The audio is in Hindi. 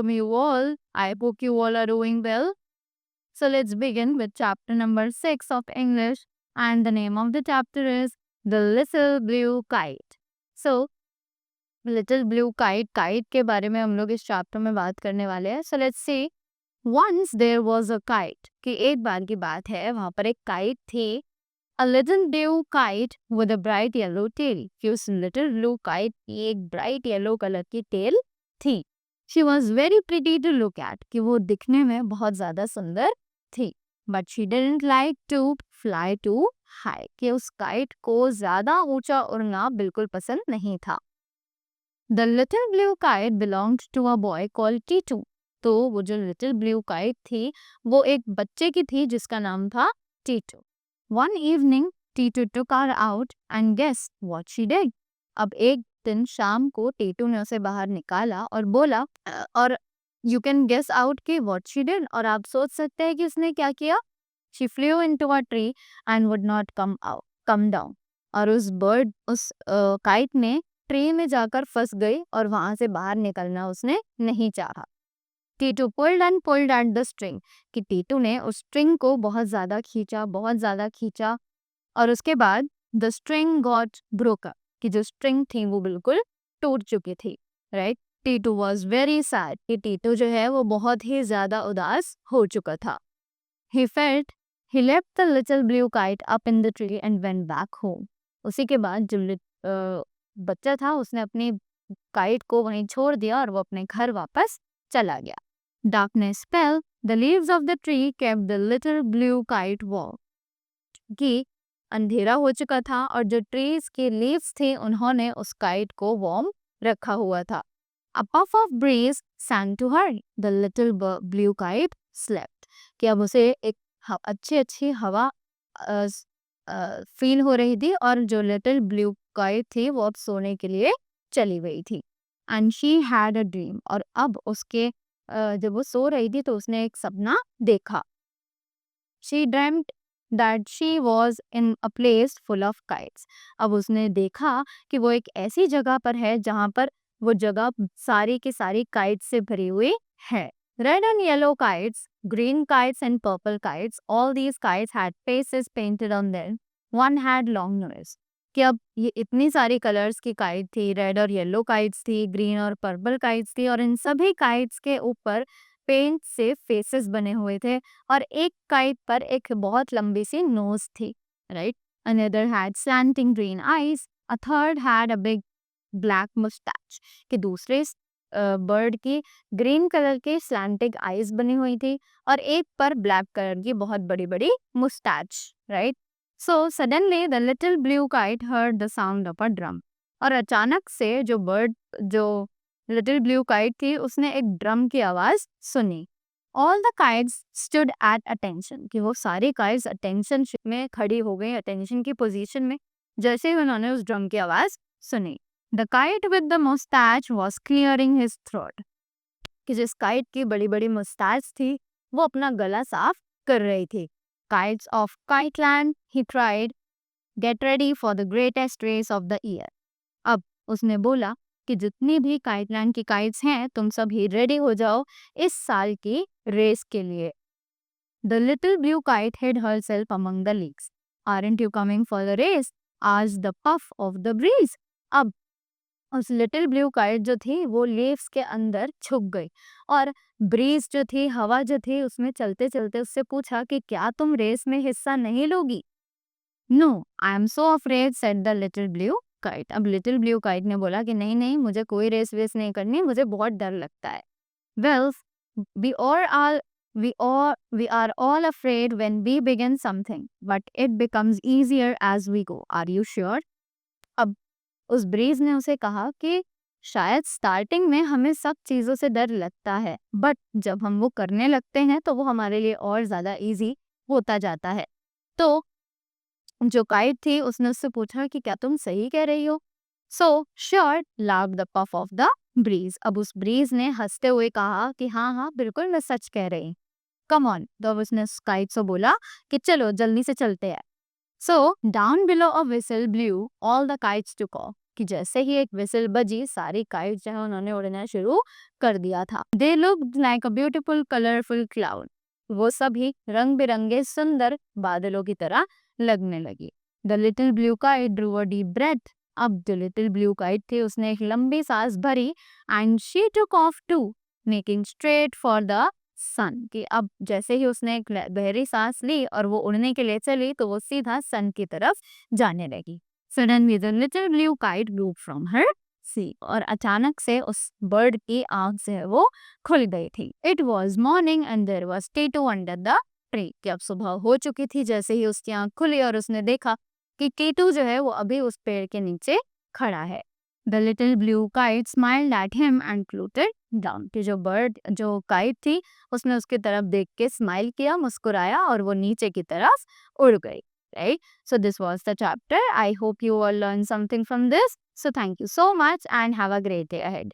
welcome you all. I hope you all are doing well. So let's begin with chapter number 6 of English, and the name of the chapter is The Little Blue Kite. So Little Blue Kite, kite के बारे में हम लोग इस चैप्टर में बात करने वाले हैं. So let's see. Once there was a kite. कि एक बार की बात है, वहाँ पर एक kite थी. A little blue kite with a bright yellow tail. कि उस little blue kite की एक bright yellow color की tail थी. She was very pretty to look at. कि वो दिखने में बहुत ज़्यादा सुंदर थी. But she didn't like to fly too high. कि उस kite को ज़्यादा ऊंचा उड़ना बिल्कुल पसंद नहीं था. The little blue kite belonged to a boy called Titu. तो वो जो little blue kite थी, वो एक बच्चे की थी जिसका नाम था Titu. One evening, Titu took her out and guess what she did. अब एक दिन शाम को टीटू ने उसे बाहर निकाला और बोला और you can guess out कि what she did, और आप सोच सकते हैं कि उसने क्या किया. She flew into a tree and would not come down. और उस काइट ने ट्री में जाकर फंस गई और वहां से बाहर निकलना उसने नहीं चाहा. Titu pulled and pulled at the string. कि टीटू ने उस स्ट्रिंग को बहुत ज्यादा खींचा और उसके बाद द स्ट्रिंग गॉट ब्रोकन. कि जो स्ट्रिंग थी वो बिल्कुल टूट चुकी थी. Right. Titu was very sad. कि टीटू जो है वो बहुत ही ज्यादा उदास हो चुका था. He left the little blue kite up in the tree and went back home. उसी के बाद जो बच्चा था उसने अपनी काइट को वहीं छोड़ दिया और वो अपने घर वापस चला गया. Darkness fell. The leaves of the tree kept the little blue kite warm. कि अंधेरा हो चुका था और जो ट्रीज के लीव्स थे उन्होंने उस काइट को वार्म रखा हुआ था. A puff of breeze sang to her. The little blue kite slept. कि अब उसे एक अच्छी हवा फील हो रही थी और जो लिटिल ब्लू काइट थी वो अब सोने के लिए चली गई थी. And she had a dream. और अब उसके जब वो सो रही थी तो उसने एक सपना देखा. She dreamed that she was in a place full of kites. अब उसने देखा कि वो एक ऐसी जगह पर है जहाँ पर वो जगह सारी की सारी काइट्स से भरी हुई है. Red and yellow kites, green kites and purple kites, all these kites had faces painted on them. One had long nose. कि अब ये इतनी सारी कलर्स की काइट थी, रेड और येलो काइट्स थी, ग्रीन और पर्पल काइट्स थी, और इन सभी काइट्स के ऊपर पेंट से फेसेस बने हुए थे और एक काइट पर एक बहुत लंबी सी नोज थी. Right. Another had slanting green eyes. A third had a big black mustache. कि दूसरे बर्ड की ग्रीन कलर के स्लैंटिंग आईज बनी हुई थी और एक पर ब्लैक कलर की बहुत बड़ी बड़ी moustache. Right. So suddenly the little blue kite heard the sound of a drum. और अचानक से जो लिटिल ब्लू काइट थी उसने एक ड्रम की आवाज सुनी. All the kites stood at attention. कि वो सारी काइट्स अटेंशन में खड़ी हो गई, अटेंशन की पोजीशन में, जैसे ही उन्होंने उस ड्रम की आवाज सुनी. The kite with the mustache was clearing his throat. कि जिस काइट की बड़ी बड़ी मुस्टैच थी वो अपना गला साफ कर रही थी. Kites of Kiteland, he cried, get ready for the greatest race of the year. अब उसने बोला कि जितनी भी काइटलैंड की काइट्स हैं तुम सभी रेडी हो जाओ इस साल की रेस के लिए. The little blue kite hid herself among the leaves. Aren't you coming for the race? asked the puff of the breeze. अब उस लिटिल ब्लू काइट जो थी वो लीव्स के अंदर छुप गई और ब्रीज जो थी, हवा जो थी, उसमें चलते चलते उससे पूछा कि क्या तुम रेस में हिस्सा नहीं लोगी. No, I am so afraid, said the little blue kite. अब लिटिल ब्लू काइट ने बोला कि नहीं, मुझे कोई रेस वेस नहीं करनी, मुझे बहुत डर लगता है. Well, we are all afraid when we begin something, but it becomes easier as we go. Are you sure? अब उस ब्रीज ने उसे कहा कि शायद स्टार्टिंग में हमें सब चीज़ों से डर लगता है, बट जब हम वो करने लगते हैं तो वो हमारे लिए और ज़्यादा इजी होता जाता है. तो जो काइट थी उसने उससे पूछा कि क्या तुम सही कह रही हो. So sure, laughed the puff of the breeze. अब उस ब्रीज ने हंसते हुए कहा कि हाँ बिल्कुल मैं सच कह रही हूँ. Come on. तो उसने काइट से बोला कि चलो जल्दी से चलते हैं. So, down below a whistle blew, all the kites took off. कि जैसे ही एक विसल बजी, सारी काइट जो है उन्होंने उड़ना शुरू कर दिया था। They looked like a beautiful colourful cloud. वो सभी रंग बिरंगे सुंदर बादलों की तरह लगने लगी। The little blue kite drew a deep breath. अब जो लिटिल ब्लू काइट थी उसने एक लंबी सांस भरी and she took off too, making straight for the sun. कि अब जैसे ही उसने एक गहरी सांस ली और वो उड़ने के लिए चली तो वो सीधा सन की तरफ जाने लगी। Suddenly the little blue kite grew from her sea, और अचानक से उस बर्ड की आंख से है वो खुल गई थी। It was morning and there was Tetu under the tree. कि अब सुबह हो चुकी थी जैसे ही उसकी आंख खुली और उसने देखा कि टीटू जो है वो अभी उस पेड़ के नीचे खड़ा है। The little blue kite smiled at him and fluted down. कि जो काइट थी उसने उसकी तरफ देख के स्माइल किया, मुस्कुराया और वो नीचे की तरफ उड़ गई। Right? So this was the chapter. I hope you all learned something from this. So thank you so much and have a great day ahead.